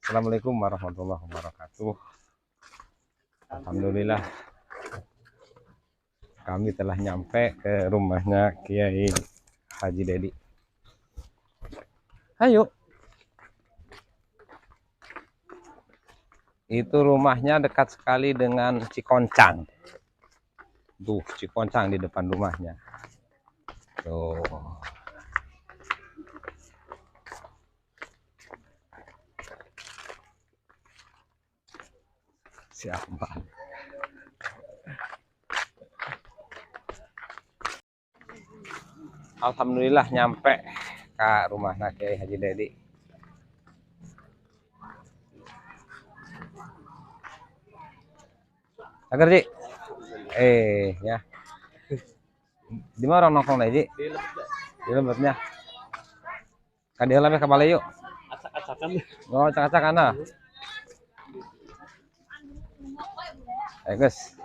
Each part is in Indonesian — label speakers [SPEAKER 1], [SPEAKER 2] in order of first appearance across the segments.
[SPEAKER 1] Assalamualaikum warahmatullahi wabarakatuh. Alhamdulillah kami telah nyampe ke rumahnya Kiai Haji Dedi. Ayo. Itu rumahnya dekat sekali dengan Cikoncang. Tuh, Cikoncang di depan rumahnya. Tuh. Siapa? Alhamdulillah nyampe ke rumah Kiai Haji Dedi. Agar Ji. Ya. Di mana orang nongkrong lagi? Di lembutnya. Kan dia lebih ke balai yuk.
[SPEAKER 2] Acak-acakan.
[SPEAKER 1] Oh, acak-acakan nah. Ayo guys.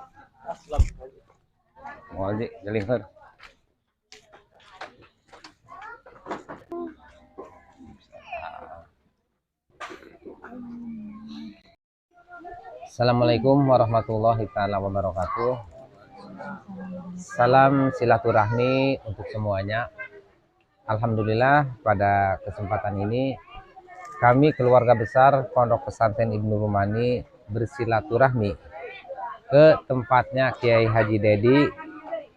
[SPEAKER 1] Mau Ji, jaling her. Assalamualaikum warahmatullahi wabarakatuh. Salam silaturahmi untuk semuanya. Alhamdulillah pada kesempatan ini kami keluarga besar Pondok Pesantren Ibnu Rumani bersilaturahmi ke tempatnya Kiai Haji Dedi,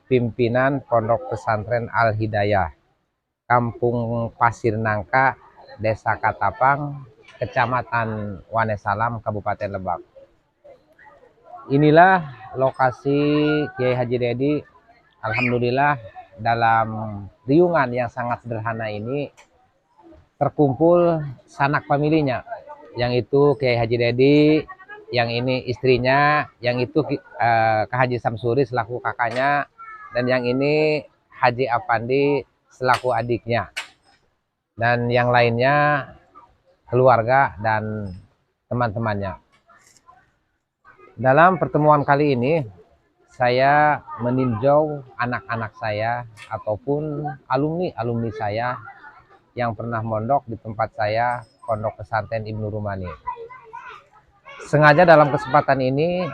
[SPEAKER 1] pimpinan Pondok Pesantren Al Hidayah, Kampung Pasir Nangka, Desa Katapang, Kecamatan Wanesalam, Kabupaten Lebak. Inilah lokasi Kiai Haji Dedi. Alhamdulillah dalam riungan yang sangat sederhana ini terkumpul sanak familinya, yang itu Kiai Haji Dedi, yang ini istrinya, yang itu Kak Haji Samsuri selaku kakaknya, dan yang ini Haji Apandi selaku adiknya, dan yang lainnya keluarga dan teman-temannya. Dalam pertemuan kali ini saya meninjau anak-anak saya ataupun alumni saya yang pernah mondok di tempat saya, Pondok Pesantren Ibnu Rumani. Sengaja dalam kesempatan ini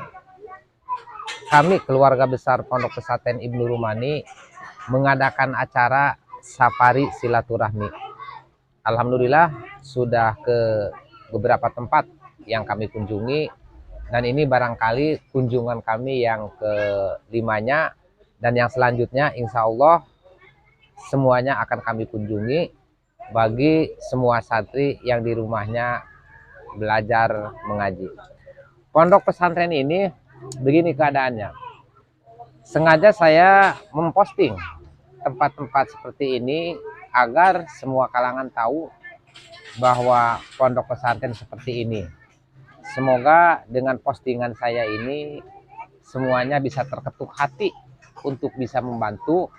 [SPEAKER 1] kami keluarga besar Pondok Pesantren Ibnu Rumani mengadakan acara safari silaturahmi. Alhamdulillah sudah ke beberapa tempat yang kami kunjungi, dan ini barangkali kunjungan kami yang ke-5-nya, dan yang selanjutnya insya Allah semuanya akan kami kunjungi bagi semua santri yang di rumahnya belajar mengaji. Pondok pesantren ini begini keadaannya. Sengaja saya memposting tempat-tempat seperti ini agar semua kalangan tahu bahwa pondok pesantren seperti ini. Semoga dengan postingan saya ini semuanya bisa terketuk hati untuk bisa membantu.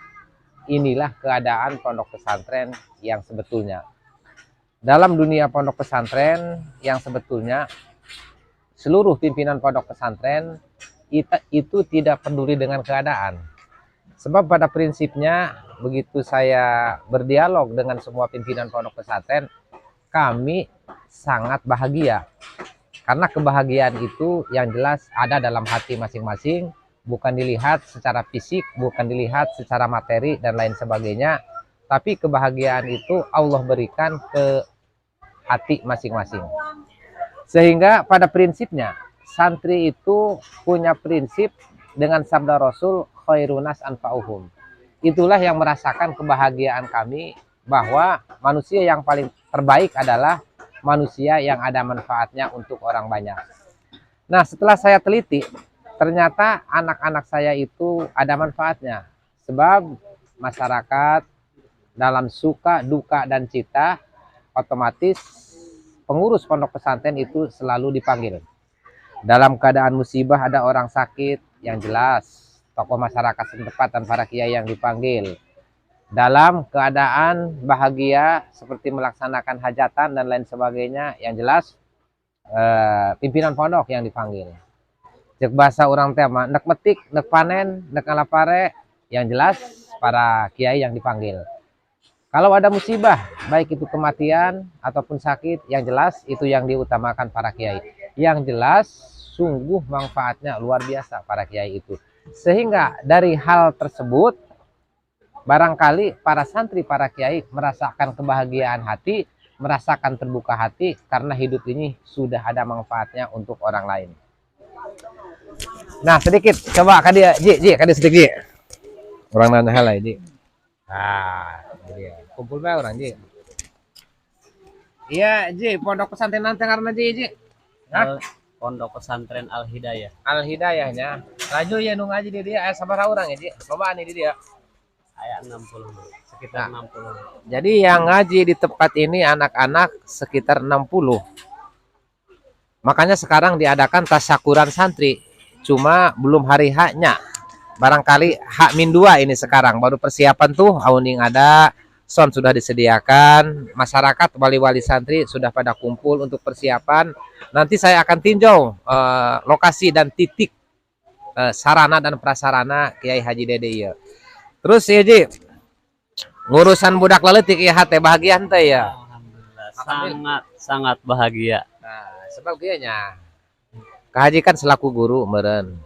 [SPEAKER 1] Inilah keadaan pondok pesantren yang sebetulnya. Dalam dunia pondok pesantren yang sebetulnya, seluruh pimpinan pondok pesantren itu tidak peduli dengan keadaan. Sebab pada prinsipnya begitu saya berdialog dengan semua pimpinan pondok pesantren, kami sangat bahagia. Karena kebahagiaan itu yang jelas ada dalam hati masing-masing, bukan dilihat secara fisik, bukan dilihat secara materi dan lain sebagainya, tapi kebahagiaan itu Allah berikan ke hati masing-masing. Sehingga pada prinsipnya santri itu punya prinsip dengan sabda Rasul, khairunas anfa'uhum. Itulah yang merasakan kebahagiaan kami bahwa manusia yang paling terbaik adalah manusia yang ada manfaatnya untuk orang banyak. Nah, setelah saya teliti, ternyata anak-anak saya itu ada manfaatnya. Sebab masyarakat dalam suka, duka, dan cita, otomatis pengurus pondok pesantren itu selalu dipanggil. Dalam keadaan musibah ada orang sakit, yang jelas tokoh masyarakat setempat dan para kiai yang dipanggil. Dalam keadaan bahagia seperti melaksanakan hajatan dan lain sebagainya, yang jelas pimpinan pondok yang dipanggil. Cek bahasa orang tema, nek metik, nek panen, nek ngalapare, yang jelas para kiai yang dipanggil. Kalau ada musibah, baik itu kematian ataupun sakit, yang jelas itu yang diutamakan para kiai. Yang jelas sungguh manfaatnya luar biasa para kiai itu. Sehingga dari hal tersebut, barangkali para santri, para kiai merasakan kebahagiaan hati, merasakan terbuka hati karena hidup ini sudah ada manfaatnya untuk orang lain. Nah, sedikit coba kadia, Ji, kadia sedikit, Ji. Orang nanya hal Ji. Ah, ini dia. Kumpul bae orang, Ji. Iya, Ji, pondok pesantren nanti karena Ji. Hah?
[SPEAKER 2] Pondok Pesantren Al Hidayah.
[SPEAKER 1] Al Hidayahnya. Laju ya nung aja dia sabar orang ya, Ji. Lobaan ini dia.
[SPEAKER 2] Ayat 60. Sekitar 60.
[SPEAKER 1] Jadi yang ngaji di tempat ini anak-anak sekitar 60. Makanya sekarang diadakan tasyakuran santri. Cuma belum hari haknya. Barangkali H-2 ini sekarang. Baru persiapan tuh. Auning ada. Sound sudah disediakan. Masyarakat, wali-wali santri sudah pada kumpul untuk persiapan. Nanti saya akan tinjau lokasi dan titik sarana dan prasarana Kiai Haji Dede ya. Terus ya Ji, ngurusan budak leletik ya hati bahagia ente ya.
[SPEAKER 2] Alhamdulillah, sangat bahagia.
[SPEAKER 1] Nah, sebagainya. Kak Haji kan selaku guru meren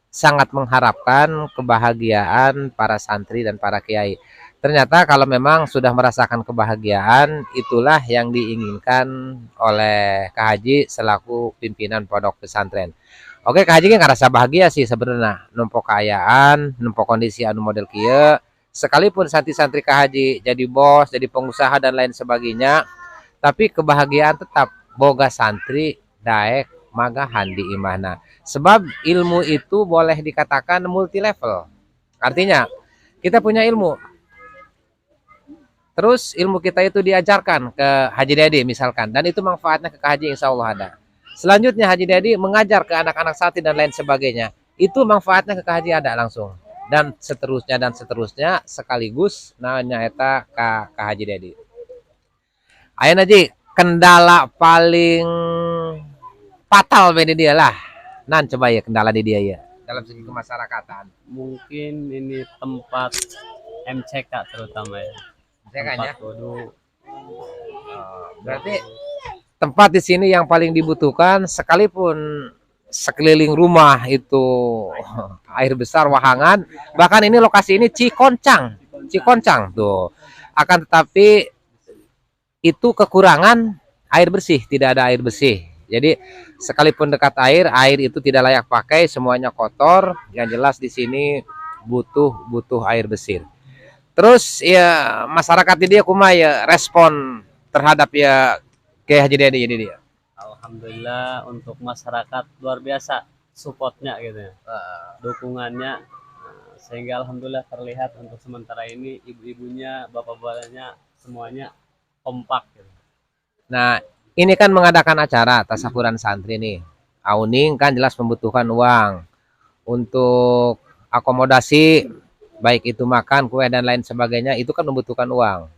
[SPEAKER 1] sangat mengharapkan kebahagiaan para santri dan para kiai. Ternyata kalau memang sudah merasakan kebahagiaan, itulah yang diinginkan oleh Kak Haji selaku pimpinan pondok pesantren. Oke, Kak Haji kan ngerasa bahagia sih sebenarnya, numpuk kekayaan, numpuk kondisi anu model kia. Sekalipun santri-santri Kak Haji jadi bos, jadi pengusaha dan lain sebagainya, tapi kebahagiaan tetap boga santri daek magahan di imahna. Sebab ilmu itu boleh dikatakan multi level. Artinya kita punya ilmu. Terus ilmu kita itu diajarkan ke Haji Dedi misalkan. Dan itu manfaatnya ke Haji insya Allah ada. Selanjutnya Haji Dedi mengajar ke anak-anak santri dan lain sebagainya. Itu manfaatnya ke Haji ada langsung. Dan seterusnya sekaligus nanya eta ke Haji Dedi. Ayo Haji, kendala paling fatal beda dia lah. Nan coba ya kendala di dia ya dalam segi kemasyarakatan.
[SPEAKER 2] Mungkin ini tempat MCK terutama ya.
[SPEAKER 1] Tempat
[SPEAKER 2] wudu.
[SPEAKER 1] Berarti tempat di sini yang paling dibutuhkan sekalipun sekeliling rumah itu air besar wahangan, bahkan ini lokasi ini Cikoncang tuh. Akan tetapi itu kekurangan air bersih, tidak ada air bersih. Jadi sekalipun dekat air itu tidak layak pakai, semuanya kotor. Yang jelas di sini butuh air bersih. Terus ya masyarakat di dia kumaha ya respon terhadap ya Kiai Haji Dede jadi dia.
[SPEAKER 2] Alhamdulillah untuk masyarakat luar biasa supportnya gitu ya. Dukungannya sehingga alhamdulillah terlihat untuk sementara ini ibu-ibunya, bapak-bapaknya semuanya kompak gitu.
[SPEAKER 1] Nah, ini kan mengadakan acara tasyakuran santri nih. Auning kan jelas membutuhkan uang untuk akomodasi, baik itu makan, kue dan lain sebagainya, itu kan membutuhkan uang.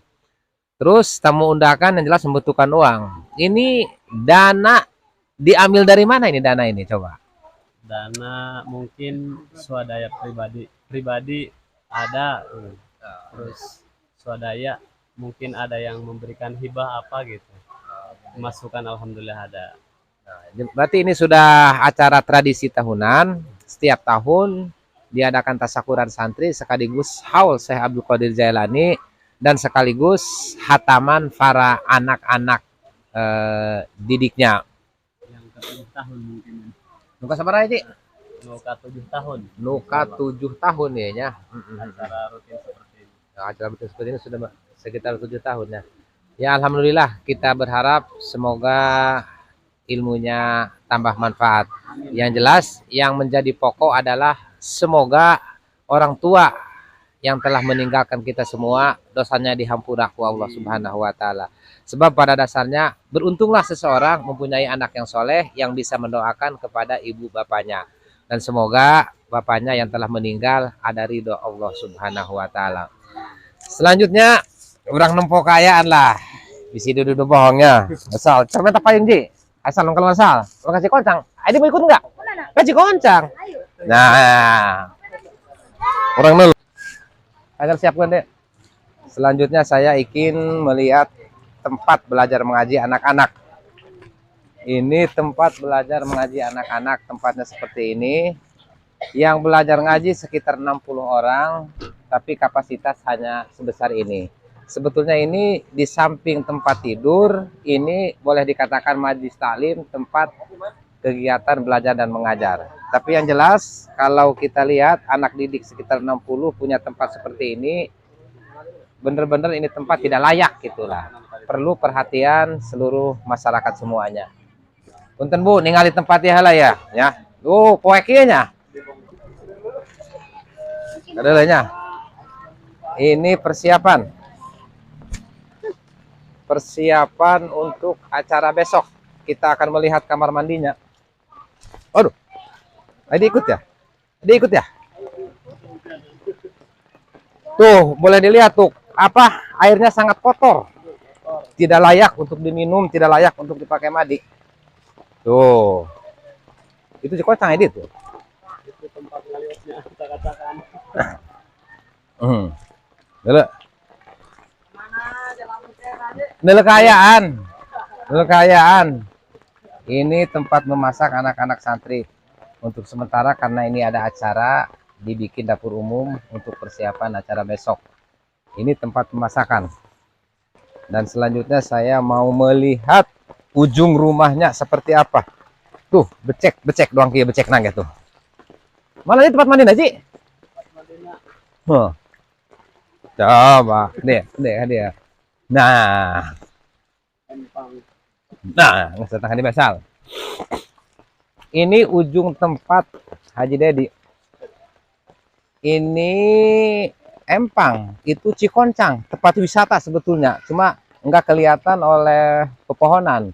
[SPEAKER 1] Terus tamu undakan yang jelas membutuhkan uang. Ini dana diambil dari mana ini dana ini coba?
[SPEAKER 2] Dana mungkin swadaya pribadi ada, terus swadaya mungkin ada yang memberikan hibah apa gitu. Masukan alhamdulillah ada.
[SPEAKER 1] Nah, berarti ini sudah acara tradisi tahunan. Setiap tahun diadakan tasyakuran santri sekaligus haul Syekh Abdul Qadir Jailani dan sekaligus hataman para anak-anak didiknya.
[SPEAKER 2] Yang ke-7 tahun mungkin.
[SPEAKER 1] Nuka sabar aja,
[SPEAKER 2] Nuka 7 tahun.
[SPEAKER 1] Nuka 7 tahun ya nya.
[SPEAKER 2] Acara rutin seperti ini.
[SPEAKER 1] Acara rutin seperti ini sudah sekitar 7 tahun ya. Ya alhamdulillah kita berharap semoga ilmunya tambah manfaat. Yang jelas yang menjadi pokok adalah semoga orang tua yang telah meninggalkan kita semua dosanya dihampura ku Allah Subhanahu wa taala. Sebab pada dasarnya beruntunglah seseorang mempunyai anak yang soleh yang bisa mendoakan kepada ibu bapaknya. Dan semoga bapaknya yang telah meninggal ada ridho Allah Subhanahu wa taala. Selanjutnya orang nempok kayaan lah. Bisi duduk bohongnya. Asal cermet apa yang Ji? Asal kalau asal. Lo kasih koncang. Adi mau ikut enggak? Kasih koncang. Nah. Orang nol. Agar siapkan deh. Selanjutnya saya ingin melihat tempat belajar mengaji anak-anak. Ini tempat belajar mengaji anak-anak, tempatnya seperti ini. Yang belajar ngaji sekitar 60 orang, tapi kapasitas hanya sebesar ini. Sebetulnya ini di samping tempat tidur, ini boleh dikatakan majlis taklim, tempat kegiatan belajar dan mengajar. Tapi yang jelas, kalau kita lihat anak didik sekitar 60 punya tempat seperti ini, bener-bener ini tempat tidak layak gitulah. Perlu perhatian seluruh masyarakat semuanya. Punten Bu, ningali tempat ya lah ya. Poekinya. Adalahnya. Ini persiapan untuk acara besok. Kita akan melihat kamar mandinya. Aduh. Adi ikut ya? Tuh, boleh dilihat tuh, airnya sangat kotor. Tidak layak untuk diminum, tidak layak untuk dipakai mandi. Tuh. Itu Cikocang Edit tuh.
[SPEAKER 2] Itu tempat ngaliwatnya kita katakan.
[SPEAKER 1] Dulu. Kekayaan. Ini tempat memasak anak-anak santri. Untuk sementara karena ini ada acara, dibikin dapur umum untuk persiapan acara besok. Ini tempat pemasakan. Dan selanjutnya saya mau melihat ujung rumahnya seperti apa. Tuh, becek doang kia becek nang tuh. Mana ini tempat mandi Naji? Coba, dia. Nah, nggak setengah basal. Ini ujung tempat Haji Dedi. Ini empang, itu Cikoncang, tempat wisata sebetulnya. Cuma nggak kelihatan oleh pepohonan.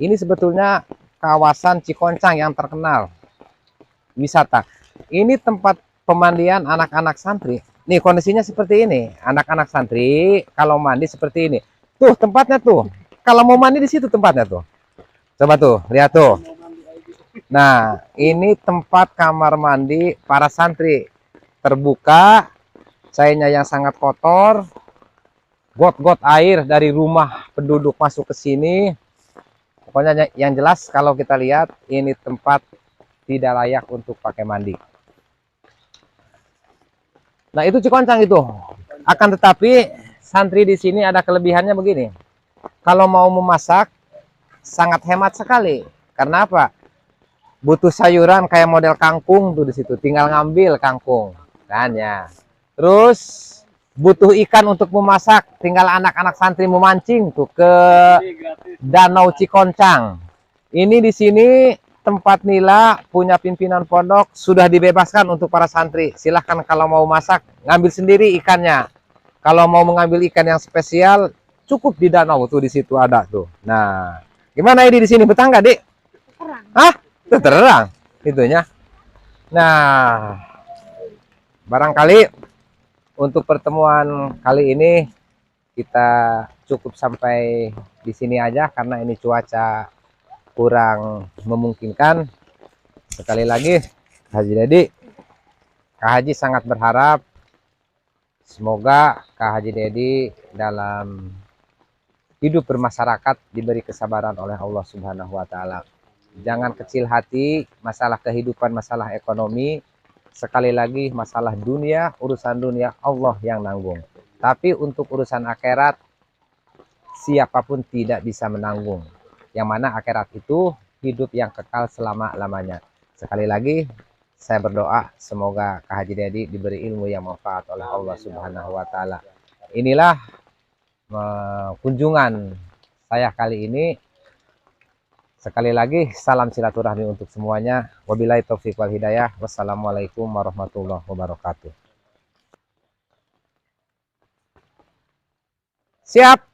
[SPEAKER 1] Ini sebetulnya kawasan Cikoncang yang terkenal wisata. Ini tempat pemandian anak-anak santri. Nih kondisinya seperti ini. Anak-anak santri kalau mandi seperti ini. Tuh tempatnya tuh. Kalau mau mandi di situ tempatnya tuh. Coba tuh, lihat tuh. Nah, ini tempat kamar mandi para santri. Terbuka, cainya yang sangat kotor. Got-got air dari rumah penduduk masuk ke sini. Pokoknya yang jelas kalau kita lihat ini tempat tidak layak untuk pakai mandi. Nah, itu Cikoncang itu. Akan tetapi santri di sini ada kelebihannya begini. Kalau mau memasak sangat hemat sekali. Karena apa? Butuh sayuran kayak model kangkung tuh di situ. Tinggal ngambil kangkung, kan ya. Terus butuh ikan untuk memasak, tinggal anak-anak santri memancing tuh ke Danau Cikoncang. Ini di sini tempat nila punya pimpinan pondok sudah dibebaskan untuk para santri. Silahkan kalau mau masak ngambil sendiri ikannya. Kalau mau mengambil ikan yang spesial cukup di danau tuh di situ ada tuh. Nah, gimana ini di sini betah nggak, Dik?
[SPEAKER 3] Terang.
[SPEAKER 1] Hah? Tuh terang itunya. Nah, barangkali untuk pertemuan kali ini kita cukup sampai di sini aja karena ini cuaca kurang memungkinkan. Sekali lagi Haji Dedi, Kak Haji sangat berharap semoga Kak Haji Dedi dalam hidup bermasyarakat diberi kesabaran oleh Allah Subhanahu wa taala. Jangan kecil hati masalah kehidupan, masalah ekonomi. Sekali lagi masalah dunia, urusan dunia Allah yang nanggung. Tapi untuk urusan akhirat siapapun tidak bisa menanggung. Yang mana akhirat itu hidup yang kekal selama-lamanya. Sekali lagi saya berdoa semoga Kak Haji Dedi diberi ilmu yang manfaat oleh Allah Subhanahu wa taala. Inilah kunjungan saya kali ini. Sekali lagi salam silaturahmi untuk semuanya. Wabillahi taufiq wal hidayah. Wassalamualaikum warahmatullahi wabarakatuh. Siap.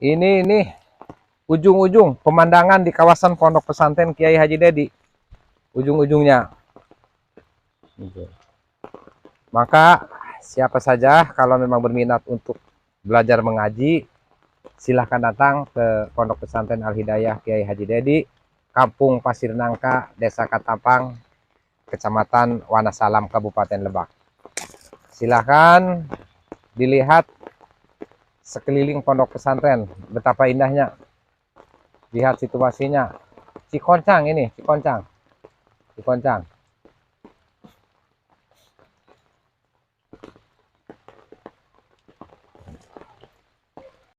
[SPEAKER 1] Ini ujung-ujung pemandangan di kawasan Pondok Pesantren Kiai Haji Dedi. Ujung-ujungnya. Maka siapa saja kalau memang berminat untuk belajar mengaji, silahkan datang ke Pondok Pesantren Al Hidayah Kiai Haji Dedi, Kampung Pasir Nangka, Desa Katapang, Kecamatan Wanasalam, Kabupaten Lebak. Silahkan dilihat sekeliling pondok pesantren, betapa indahnya. Lihat situasinya. Cikoncang ini, Cikoncang.